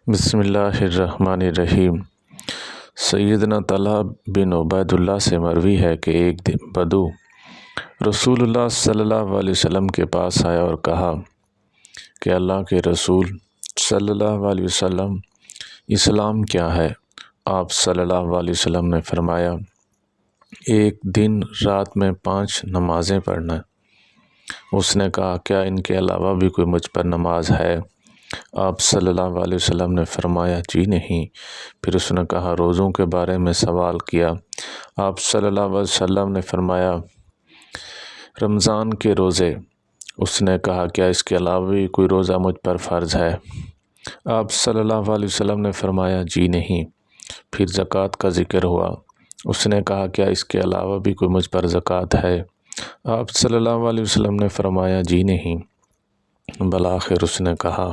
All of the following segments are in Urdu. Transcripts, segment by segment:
بسم اللہ الرحمن الرحیم۔ سیدنا طلحہ بن عبید اللہ سے مروی ہے کہ ایک دن بدو رسول اللہ صلی اللہ علیہ وسلم کے پاس آیا اور کہا کہ اللہ کے رسول صلی اللہ علیہ وسلم اسلام کیا ہے؟ آپ صلی اللہ علیہ وسلم نے فرمایا ایک دن رات میں 5 نمازیں پڑھنا۔ اس نے کہا کیا ان کے علاوہ بھی کوئی مجھ پر نماز ہے؟ آپ صلی اللہ علیہ وسلم نے فرمایا جی نہیں۔ پھر اس نے کہا روزوں کے بارے میں سوال کیا۔ آپ صلی اللہ علیہ وسلم نے فرمایا رمضان کے روزے۔ اس نے کہا کیا اس کے علاوہ بھی کوئی روزہ مجھ پر فرض ہے؟ آپ صلی اللہ علیہ وسلم نے فرمایا جی نہیں۔ پھر زکوٰۃ کا ذکر ہوا۔ اس نے کہا کیا اس کے علاوہ بھی کوئی مجھ پر زکوٰۃ ہے؟ آپ صلی اللہ علیہ وسلم نے فرمایا جی نہیں۔ بالآخر اس نے کہا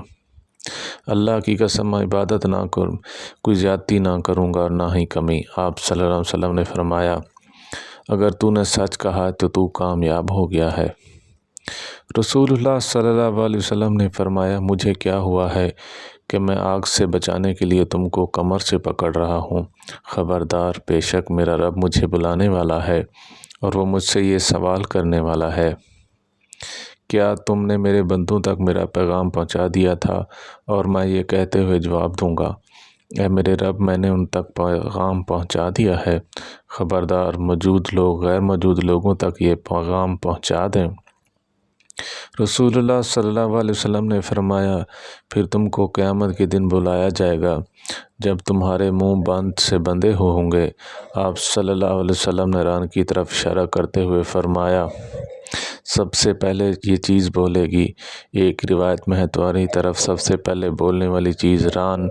اللہ کی قسم میں عبادت نہ کروں، کوئی زیادتی نہ کروں گا اور نہ ہی کمی۔ آپ صلی اللہ علیہ وسلم نے فرمایا اگر تو نے سچ کہا تو تو کامیاب ہو گیا ہے۔ رسول اللہ صلی اللہ علیہ وسلم نے فرمایا مجھے کیا ہوا ہے کہ میں آگ سے بچانے کے لیے تم کو کمر سے پکڑ رہا ہوں۔ خبردار، بے شک میرا رب مجھے بلانے والا ہے اور وہ مجھ سے یہ سوال کرنے والا ہے کیا تم نے میرے بندوں تک میرا پیغام پہنچا دیا تھا؟ اور میں یہ کہتے ہوئے جواب دوں گا اے میرے رب میں نے ان تک پیغام پہنچا دیا ہے۔ خبردار، موجود لوگ غیر موجود لوگوں تک یہ پیغام پہنچا دیں۔ رسول اللہ صلی اللہ علیہ وسلم نے فرمایا پھر تم کو قیامت کے دن بلایا جائے گا جب تمہارے منہ بند سے بندے ہوں گے۔ آپ صلی اللہ علیہ وسلم نے ران کی طرف اشارہ کرتے ہوئے فرمایا سب سے پہلے یہ چیز بولے گی۔ ایک روایت میں ہے تمہاری طرف سب سے پہلے بولنے والی چیز ران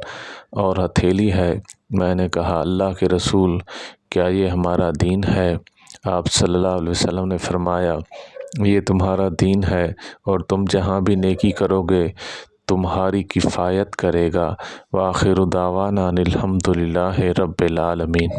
اور ہتھیلی ہے۔ میں نے کہا اللہ کے رسول کیا یہ ہمارا دین ہے؟ آپ صلی اللہ علیہ وسلم نے فرمایا یہ تمہارا دین ہے اور تم جہاں بھی نیکی کرو گے تمہاری کفایت کرے گا۔ وآخر دعوانا ان الحمد للہ رب العالمین۔